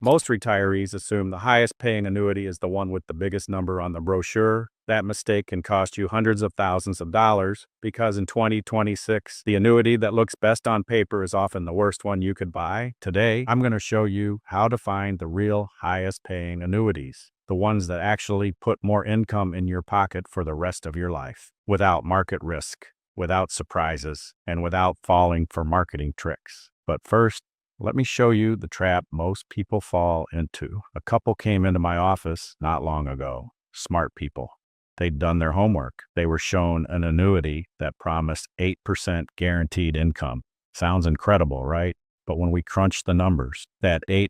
Most retirees assume the highest paying annuity is the one with the biggest number on the brochure. That mistake can cost you hundreds of thousands of dollars because in 2026, the annuity that looks best on paper is often the worst one you could buy. Today, I'm going to show you how to find the real highest paying annuities, the ones that actually put more income in your pocket for the rest of your life, without market risk, without surprises, and without falling for marketing tricks. But first, let me show you the trap most people fall into. A couple came into my office not long ago. Smart people. They'd done their homework. They were shown an annuity that promised 8% guaranteed income. Sounds incredible, right? But when we crunched the numbers, that 8%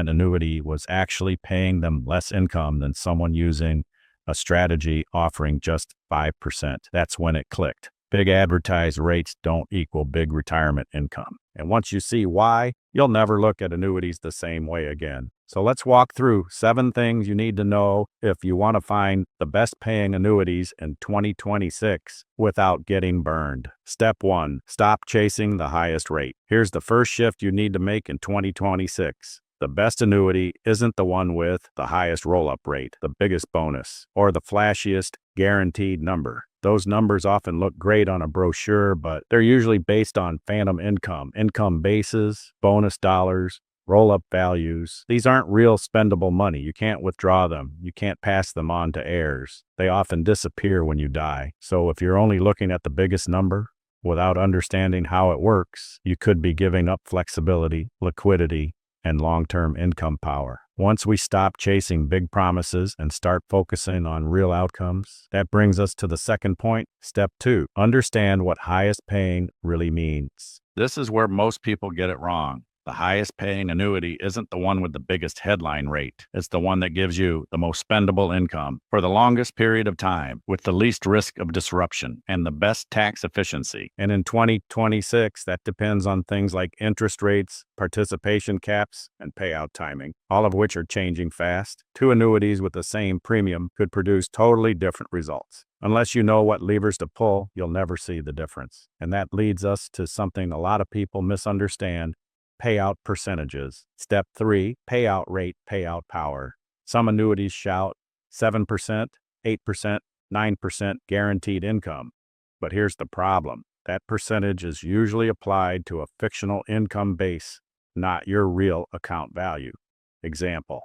annuity was actually paying them less income than someone using a strategy offering just 5%. That's when it clicked. Big advertised rates don't equal big retirement income. And once you see why, you'll never look at annuities the same way again. So let's walk through 7 things you need to know if you want to find the best paying annuities in 2026 without getting burned. Step 1, stop chasing the highest rate. Here's the first shift you need to make in 2026. The best annuity isn't the one with the highest roll-up rate, the biggest bonus, or the flashiest guaranteed number. Those numbers often look great on a brochure, but they're usually based on phantom income bases, bonus dollars, roll-up values. These aren't real spendable money. You can't withdraw them. You can't pass them on to heirs. They often disappear when you die. So if you're only looking at the biggest number without understanding how it works, you could be giving up flexibility, liquidity, and long-term income power. Once we stop chasing big promises and start focusing on real outcomes, that brings us to the second point. Step 2, understand what highest paying really means. This is where most people get it wrong. The highest paying annuity isn't the one with the biggest headline rate. It's the one that gives you the most spendable income for the longest period of time with the least risk of disruption and the best tax efficiency. And in 2026, that depends on things like interest rates, participation caps, and payout timing, all of which are changing fast. 2 annuities with the same premium could produce totally different results. Unless you know what levers to pull, you'll never see the difference. And that leads us to something a lot of people misunderstand: payout percentages. Step 3, payout rate, payout power. Some annuities shout 7%, 8%, 9% guaranteed income. But here's the problem. That percentage is usually applied to a fictional income base, not your real account value. Example,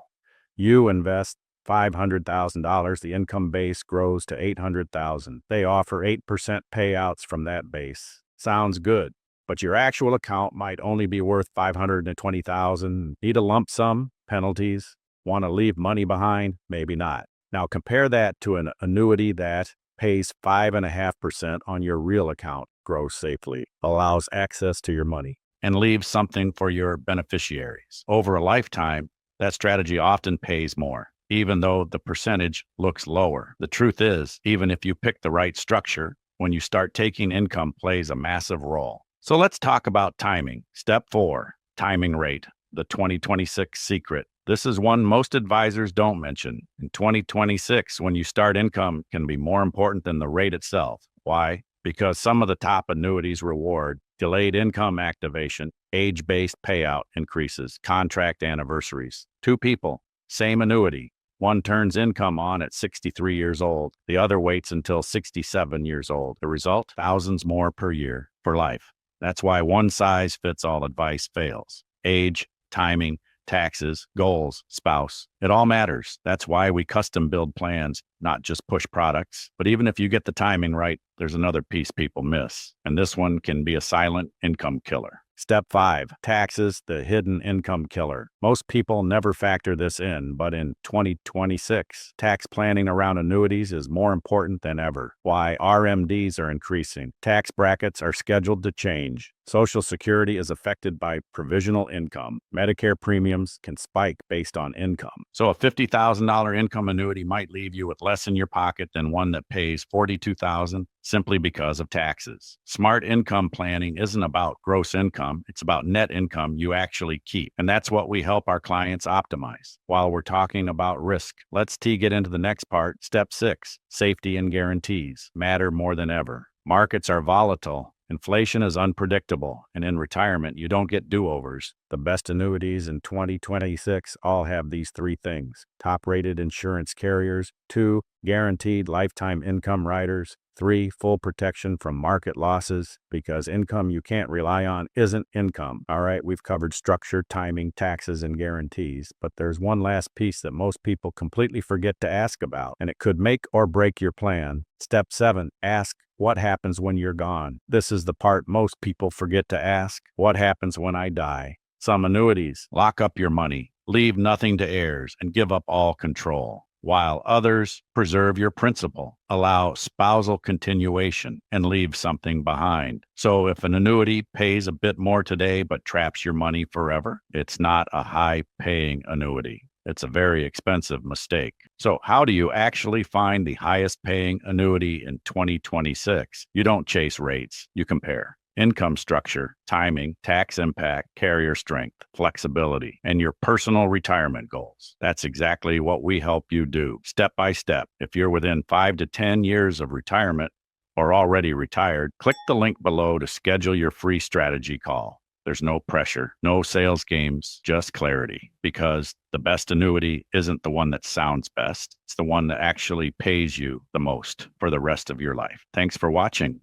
you invest $500,000, the income base grows to $800,000. They offer 8% payouts from that base. Sounds good. But your actual account might only be worth $520,000. Need a lump sum? Penalties? Want to leave money behind? Maybe not. Now compare that to an annuity that pays 5.5% on your real account, grows safely, allows access to your money, and leaves something for your beneficiaries. Over a lifetime, that strategy often pays more, even though the percentage looks lower. The truth is, even if you pick the right structure, when you start taking income plays a massive role. So let's talk about timing. Step 4, timing rate, the 2026 secret. This is one most advisors don't mention. In 2026, when you start income can be more important than the rate itself. Why? Because some of the top annuities reward delayed income activation, age-based payout increases, contract anniversaries. 2 people, same annuity. One turns income on at 63 years old. The other waits until 67 years old. The result? Thousands more per year for life. That's why one-size-fits-all advice fails. Age, timing, taxes, goals, spouse. It all matters. That's why we custom build plans, not just push products. But even if you get the timing right, there's another piece people miss. And this one can be a silent income killer. Step 5, taxes, the hidden income killer. Most people never factor this in, but in 2026, tax planning around annuities is more important than ever. Why? RMDs are increasing. Tax brackets are scheduled to change. Social Security is affected by provisional income. Medicare premiums can spike based on income. So a $50,000 income annuity might leave you with less in your pocket than one that pays $42,000 simply because of taxes. Smart income planning isn't about gross income. It's about net income you actually keep. And that's what we help our clients optimize. While we're talking about risk, let's get into the next part. Step 6, safety and guarantees matter more than ever. Markets are volatile, Inflation is unpredictable, and in retirement, you don't get do-overs. The best annuities in 2026 all have these three things: top-rated insurance carriers, 2, guaranteed lifetime income riders, 3, full protection from market losses, because income you can't rely on isn't income. All right, we've covered structure, timing, taxes, and guarantees, but there's one last piece that most people completely forget to ask about, and it could make or break your plan. Step 7, ask what happens when you're gone. This is the part most people forget to ask. What happens when I die? Some annuities lock up your money, leave nothing to heirs, and give up all control, while others preserve your principal, allow spousal continuation, and leave something behind. So if an annuity pays a bit more today but traps your money forever, it's not a high-paying annuity. It's a very expensive mistake. So how do you actually find the highest paying annuity in 2026? You don't chase rates, you compare income structure, timing, tax impact, carrier strength, flexibility, and your personal retirement goals. That's exactly what we help you do, step by step. If you're within 5 to 10 years of retirement or already retired, click the link below to schedule your free strategy call. There's no pressure, no sales games, just clarity, because the best annuity isn't the one that sounds best. It's the one that actually pays you the most for the rest of your life. Thanks for watching.